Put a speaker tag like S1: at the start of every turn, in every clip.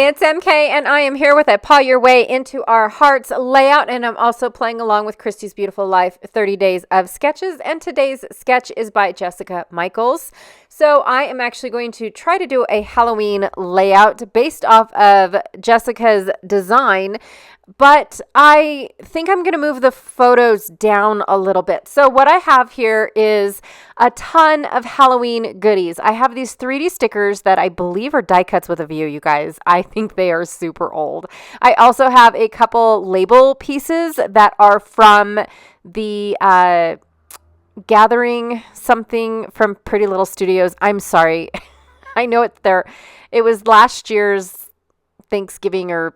S1: it's MK, and I am here with a Paw Your Way into Our Hearts layout, and I'm also playing along with Christy's Beautiful Life 30 Days of Sketches, and today's sketch is by Jessica Michaels. So I am actually going to try to do a Halloween layout based off of Jessica's design, but I think I'm going to move the photos down a little bit. So what I have here is a ton of Halloween goodies. I have these 3D stickers that I believe are die cuts with a view, you guys. I think they are super old. I also have a couple label pieces that are from the Gathering something from Pretty Little Studios. I'm sorry. I know it's there. It was last year's Thanksgiving or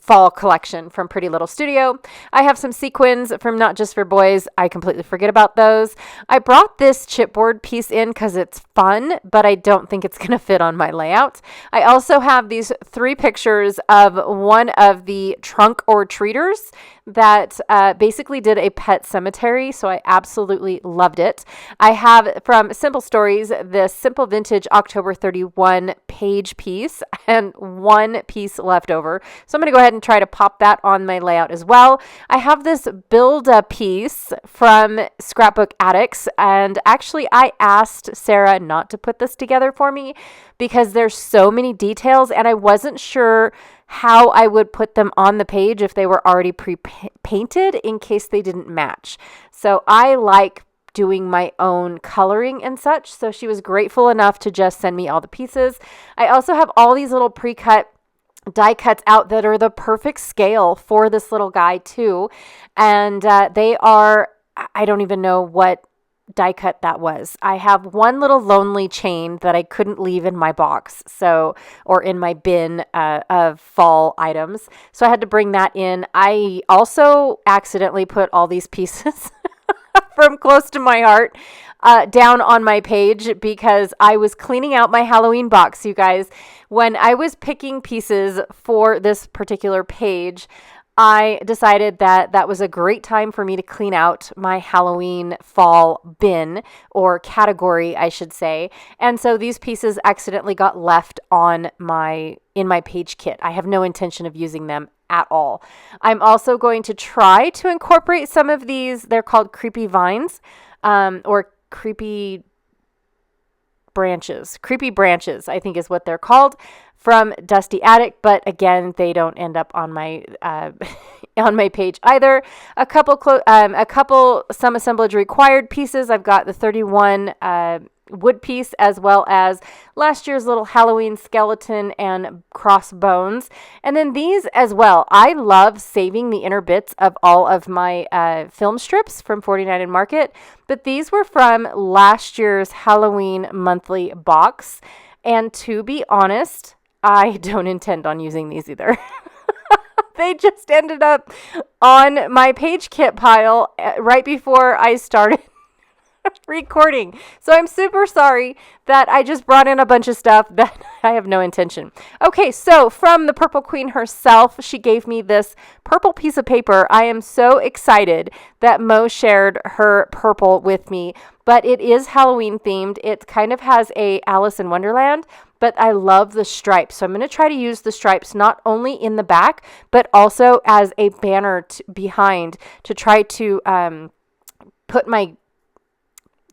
S1: fall collection from Pretty Little Studio. I have some sequins from Not Just for Boys. I completely forget about those. I brought this chipboard piece in because it's fun, but I don't think it's going to fit on my layout. I also have these 3 pictures of one of the trunk or treaters that basically did a pet cemetery, so I absolutely loved it. I have from Simple Stories this Simple Vintage October 31 page piece and 1 piece left over. So I'm going to go ahead and try to pop that on my layout as well. I have this build-a piece from Scrapbook Addicts, and actually I asked Sarah not to put this together for me because there's so many details and I wasn't sure how I would put them on the page if they were already pre-painted in case they didn't match. So I like doing my own coloring and such. So she was grateful enough to just send me all the pieces. I also have all these little pre-cut die cuts out that are the perfect scale for this little guy too. And they are, I don't even know what die cut that was. I have one little lonely chain that I couldn't leave in my box, or in my bin of fall items. So I had to bring that in. I also accidentally put all these pieces from Close to My Heart down on my page because I was cleaning out my Halloween box, you guys. When I was picking pieces for this particular page, I decided that that was a great time for me to clean out my Halloween fall bin, or category, I should say. And so these pieces accidentally got left in my page kit. I have no intention of using them at all. I'm also going to try to incorporate some of these. They're called creepy vines, or creepy branches. Creepy branches, I think is what they're called, from Dusty Attic, but again, they don't end up on my on my page either. A couple some assemblage required pieces. I've got the 31 wood piece, as well as last year's little Halloween skeleton and crossbones. And then these as well. I love saving the inner bits of all of my film strips from 49 and Market, but these were from last year's Halloween monthly box. And to be honest, I don't intend on using these either. They just ended up on my page kit pile right before I started recording. So I'm super sorry that I just brought in a bunch of stuff that I have no intention. Okay, so from the Purple Queen herself, she gave me this purple piece of paper. I am so excited that Mo shared her purple with me, but it is Halloween themed. It kind of has a Alice in Wonderland, but I love the stripes. So I'm going to try to use the stripes not only in the back, but also as a banner behind to try to put my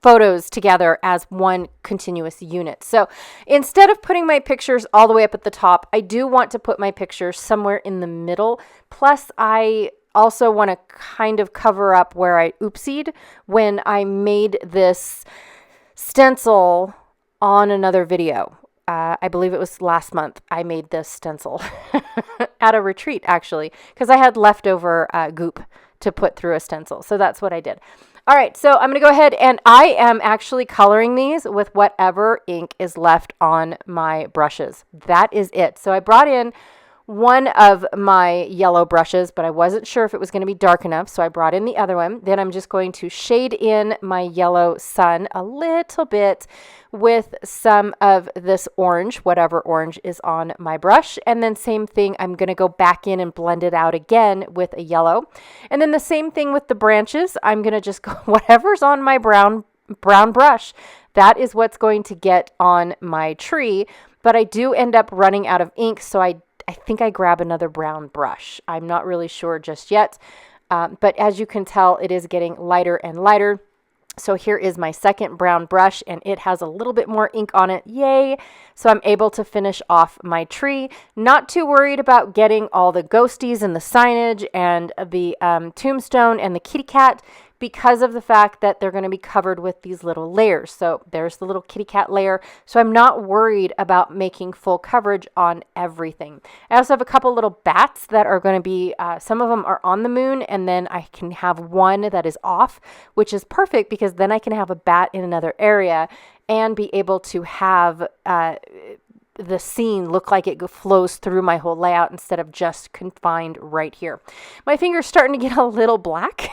S1: photos together as one continuous unit. So instead of putting my pictures all the way up at the top, I do want to put my pictures somewhere in the middle. Plus, I also want to kind of cover up where I oopsied when I made this stencil on another video. I believe it was last month I made this stencil at a retreat, actually, because I had leftover goop to put through a stencil. So that's what I did. All right, so I'm going to go ahead and I am actually coloring these with whatever ink is left on my brushes. That is it. So I brought in one of my yellow brushes, but I wasn't sure if it was going to be dark enough, so I brought in the other one. Then I'm just going to shade in my yellow sun a little bit with some of this orange, whatever orange is on my brush. And then same thing, I'm going to go back in and blend it out again with a yellow. And then the same thing with the branches. I'm going to just go whatever's on my brown brush. That is what's going to get on my tree. but I do end up running out of ink, so I think I grab another brown brush. I'm not really sure just yet, but as you can tell, it is getting lighter and lighter. So here is my second brown brush, and it has a little bit more ink on it. Yay! So I'm able to finish off my tree. Not too worried about getting all the ghosties and the signage and the tombstone and the kitty cat, because of the fact that they're going to be covered with these little layers. So there's the little kitty cat layer. So I'm not worried about making full coverage on everything. I also have a couple little bats that are going to be, some of them are on the moon, and then I can have one that is off, which is perfect because then I can have a bat in another area and be able to have the scene look like it flows through my whole layout instead of just confined right here. My finger's starting to get a little black.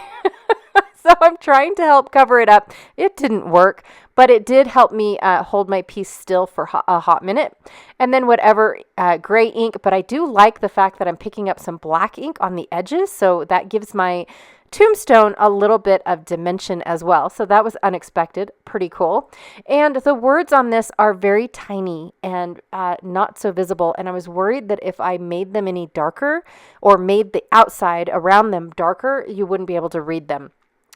S1: So I'm trying to help cover it up. It didn't work, but it did help me hold my piece still for a hot minute. And then whatever gray ink, but I do like the fact that I'm picking up some black ink on the edges, so that gives my tombstone a little bit of dimension as well. So that was unexpected, pretty cool. And the words on this are very tiny and not so visible. And I was worried that if I made them any darker or made the outside around them darker, you wouldn't be able to read them.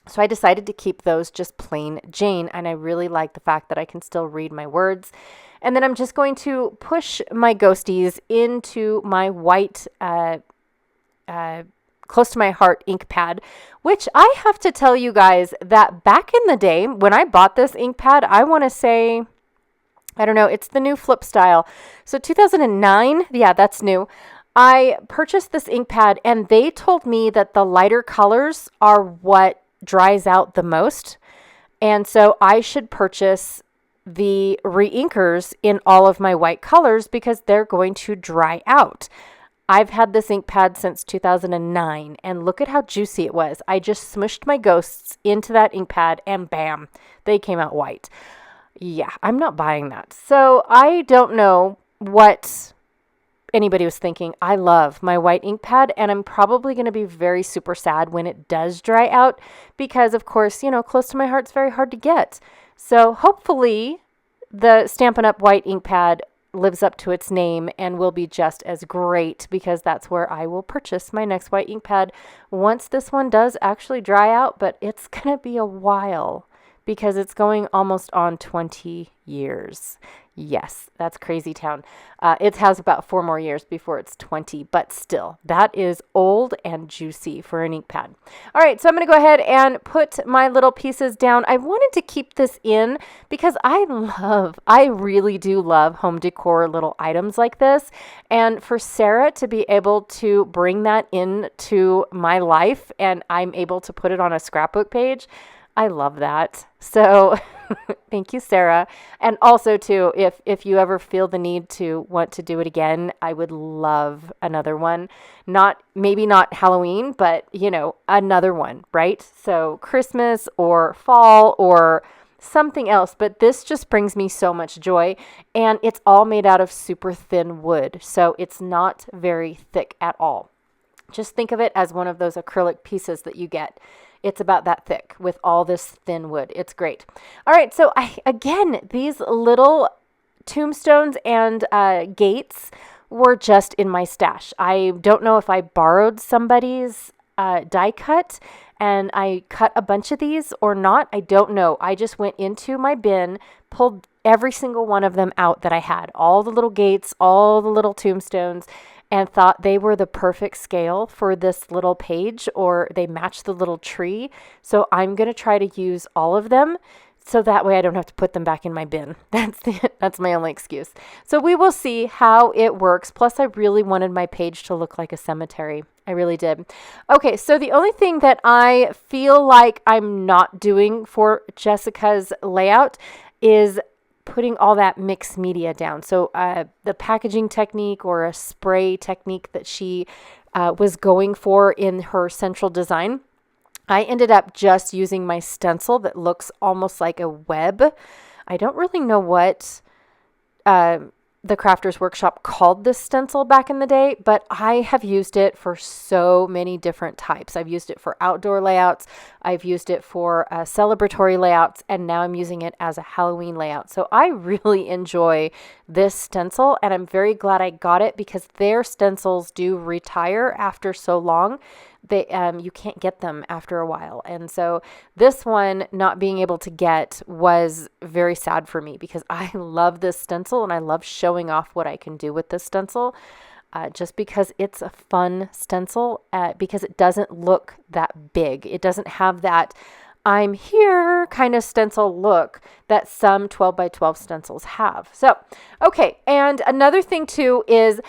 S1: So I decided to keep those just plain Jane, and I really like the fact that I can still read my words. And then I'm just going to push my ghosties into my white, close to my heart ink pad, which I have to tell you guys that back in the day when I bought this ink pad, I want to say, I don't know, it's the new flip style. So 2009, yeah, that's new. I purchased this ink pad, and they told me that the lighter colors are what dries out the most, and so I should purchase the re-inkers in all of my white colors because they're going to dry out. I've had this ink pad since 2009, and look at how juicy it was. I just smushed my ghosts into that ink pad, and bam, they came out white. Yeah, I'm not buying that. So I don't know what anybody was thinking. I love my white ink pad, and I'm probably going to be very super sad when it does dry out because, of course, you know, close to my heart's very hard to get. So hopefully the Stampin' Up! White ink pad lives up to its name and will be just as great, because that's where I will purchase my next white ink pad once this one does actually dry out, but it's going to be a while because it's going almost on 20 years. Yes, that's crazy town. It has about 4 more years before it's 20, but still, that is old and juicy for an ink pad. All right, so I'm going to go ahead and put my little pieces down. I wanted to keep this in because I really do love home decor little items like this. And for Sarah to be able to bring that into my life and I'm able to put it on a scrapbook page, I love that. So thank you, Sarah. And also too, if you ever feel the need to want to do it again, I would love another one. Maybe not Halloween, but you know, another one, right? So Christmas or fall or something else, but this just brings me so much joy, and it's all made out of super thin wood. So it's not very thick at all. Just think of it as one of those acrylic pieces that you get. It's about that thick with all this thin wood. It's great. All right, so again, these little tombstones and gates were just in my stash. I don't know if I borrowed somebody's die cut and I cut a bunch of these or not. I don't know. I just went into my bin, pulled every single one of them out that I had, all the little gates, all the little tombstones, and thought they were the perfect scale for this little page, or they match the little tree. So I'm going to try to use all of them so that way I don't have to put them back in my bin. That's my only excuse. So we will see how it works. Plus, I really wanted my page to look like a cemetery. I really did. Okay, so the only thing that I feel like I'm not doing for Jessica's layout is putting all that mixed media down. So the packaging technique or a spray technique that she was going for in her central design, I ended up just using my stencil that looks almost like a web. I don't really know what the Crafters Workshop called this stencil back in the day, but I have used it for so many different types. I've used it for outdoor layouts. I've used it for celebratory layouts, and now I'm using it as a Halloween layout. So I really enjoy this stencil, and I'm very glad I got it because their stencils do retire after so long. You can't get them after a while. And so this one not being able to get was very sad for me because I love this stencil and I love showing off what I can do with this stencil just because it's a fun stencil because it doesn't look that big. It doesn't have that I'm here kind of stencil look that some 12 by 12 stencils have. So, okay. And another thing too is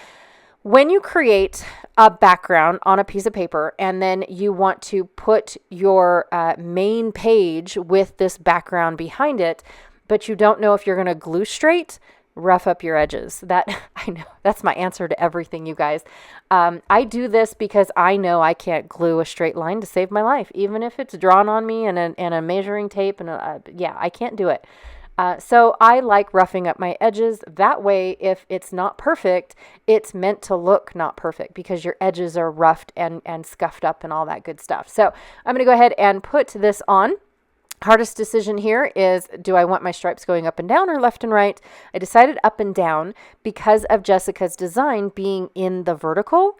S1: when you create a background on a piece of paper and then you want to put your main page with this background behind it, but you don't know if you're going to glue straight, rough up your edges. I know that's my answer to everything, you guys. I do this because I know I can't glue a straight line to save my life, even if it's drawn on me and a measuring tape and I can't do it. So I like roughing up my edges. That way, if it's not perfect, it's meant to look not perfect because your edges are roughed and scuffed up and all that good stuff. So I'm going to go ahead and put this on. Hardest decision here is, do I want my stripes going up and down or left and right? I decided up and down because of Jessica's design being in the vertical,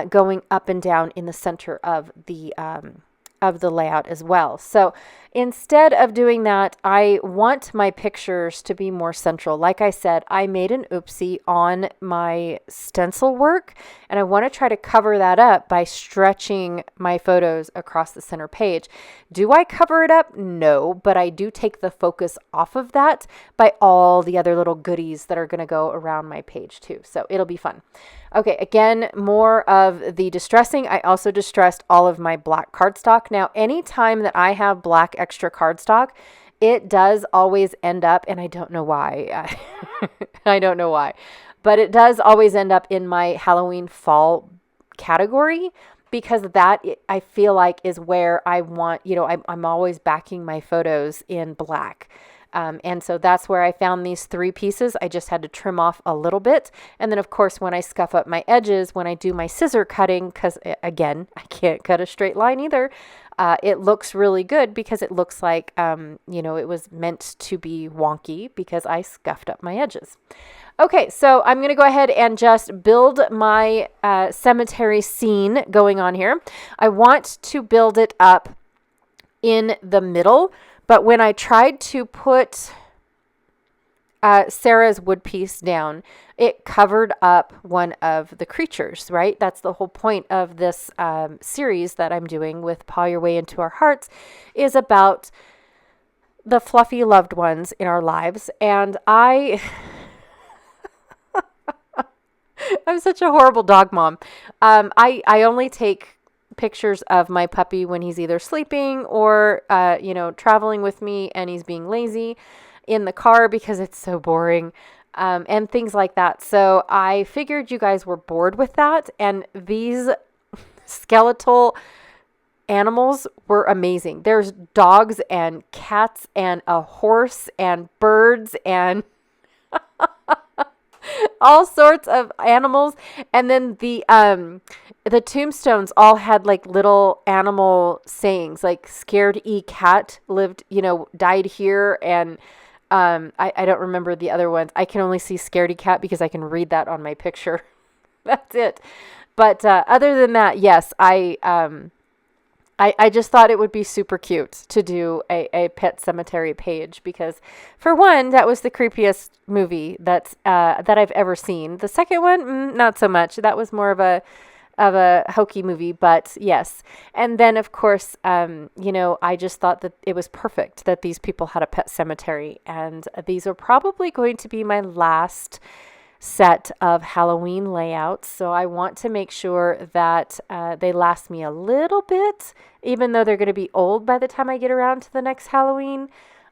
S1: going up and down in the center of the layout as well. So instead of doing that, I want my pictures to be more central. Like I said, I made an oopsie on my stencil work, and I want to try to cover that up by stretching my photos across the center page. Do I cover it up? No, but I do take the focus off of that by all the other little goodies that are going to go around my page too. So it'll be fun. Okay, again, more of the distressing. I also distressed all of my black cardstock. Now, anytime that I have black extra cardstock, it does always end up, and I don't know why, I don't know why, but it does always end up in my Halloween fall category because that I feel like is where I want, I'm always backing my photos in black. And so that's where I found these 3 pieces. I just had to trim off a little bit. And then of course, when I scuff up my edges, when I do my scissor cutting, because again, I can't cut a straight line either. It looks really good because it looks like, it was meant to be wonky because I scuffed up my edges. Okay, so I'm going to go ahead and just build my cemetery scene going on here. I want to build it up in the middle. But when I tried to put Sarah's wood piece down, it covered up one of the creatures, right? That's the whole point of this series that I'm doing with Paw Your Way Into Our Hearts is about the fluffy loved ones in our lives. And I'm such a horrible dog mom. I only take pictures of my puppy when he's either sleeping or, traveling with me and he's being lazy in the car because it's so boring, and things like that. So I figured you guys were bored with that. And these skeletal animals were amazing. There's dogs and cats and a horse and birds and all sorts of animals. And then the tombstones all had like little animal sayings, like scared cat lived, died here. And I don't remember the other ones. I can only see scaredy cat because I can read that on my picture. That's it. But other than that, yes, I just thought it would be super cute to do a pet cemetery page because, for one, that was the creepiest movie that I've ever seen. The second one, not so much. That was more of a hokey movie, but yes. And then, of course, I just thought that it was perfect that these people had a pet cemetery, and these are probably going to be my last set of Halloween layouts. So I want to make sure that they last me a little bit, even though they're going to be old by the time I get around to the next Halloween.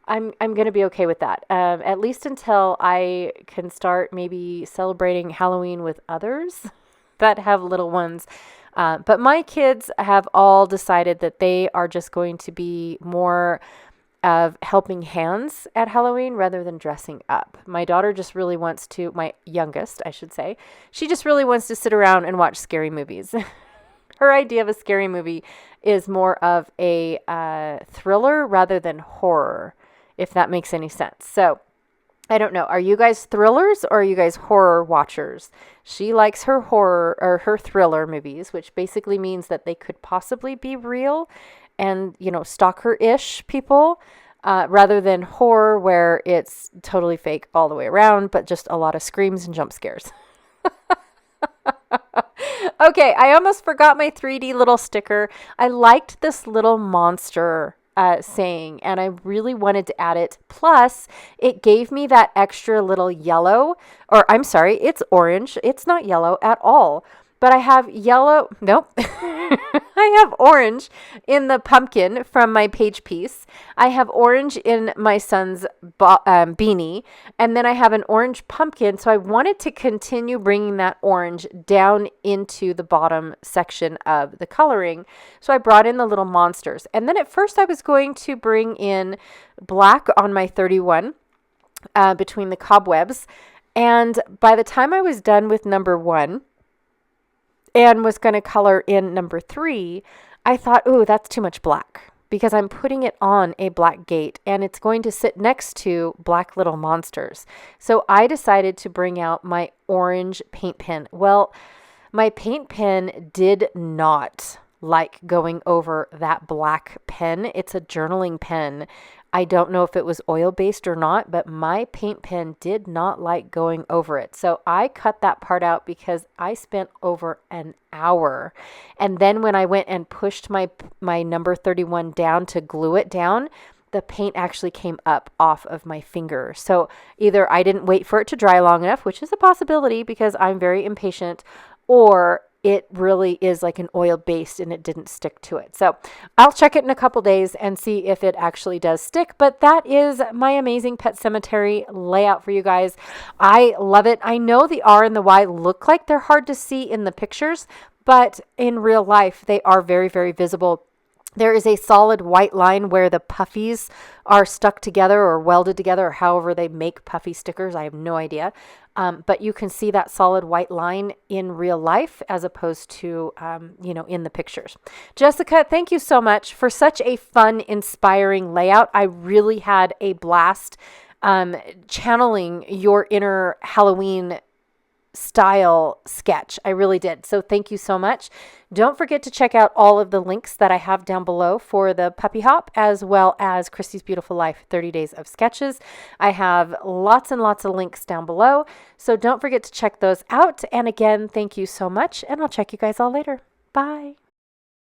S1: I'm going to be okay with that, at least until I can start maybe celebrating Halloween with others that have little ones. But my kids have all decided that they are just going to be more of helping hands at Halloween rather than dressing up. My daughter just really wants to, my youngest, I should say, she just really wants to sit around and watch scary movies. Her idea of a scary movie is more of a thriller rather than horror, if that makes any sense. So I don't know. Are you guys thrillers or are you guys horror watchers? She likes her horror or her thriller movies, which basically means that they could possibly be real and, stalker-ish people, rather than horror where it's totally fake all the way around, but just a lot of screams and jump scares. Okay, I almost forgot my 3D little sticker. I liked this little monster saying, and I really wanted to add it. Plus, it gave me that extra little yellow, or I'm sorry, it's orange. It's not yellow at all. But I have yellow, nope, I have orange in the pumpkin from my page piece. I have orange in my son's beanie, and then I have an orange pumpkin. So I wanted to continue bringing that orange down into the bottom section of the coloring. So I brought in the little monsters. And then at first I was going to bring in black on my 31 between the cobwebs. And by the time I was done with number 1, and was going to color in number 3, I thought, oh, that's too much black because I'm putting it on a black gate and it's going to sit next to black little monsters. So I decided to bring out my orange paint pen. Well, my paint pen did not like going over that black pen. It's a journaling pen. I don't know if it was oil-based or not, but my paint pen did not like going over it. So I cut that part out because I spent over an hour. And then when I went and pushed my number 31 down to glue it down, the paint actually came up off of my finger. So either I didn't wait for it to dry long enough, which is a possibility because I'm very impatient, or it really is like an oil based and it didn't stick to it. So I'll check it in a couple days and see if it actually does stick. But that is my amazing Pet Cemetery layout for you guys. I love it. I know the R and the Y look like they're hard to see in the pictures, but in real life, they are very, very visible. There is a solid white line where the puffies are stuck together or welded together, or however they make puffy stickers. I have no idea. But you can see that solid white line in real life as opposed to, in the pictures. Jessica, thank you so much for such a fun, inspiring layout. I really had a blast channeling your inner Halloween style sketch. I really did. So thank you so much. Don't forget to check out all of the links that I have down below for the Puppy Hop, as well as Christy's Beautiful Life 30 Days of Sketches. I have lots and lots of links down below. So don't forget to check those out. And again, thank you so much. And I'll check you guys all later. Bye.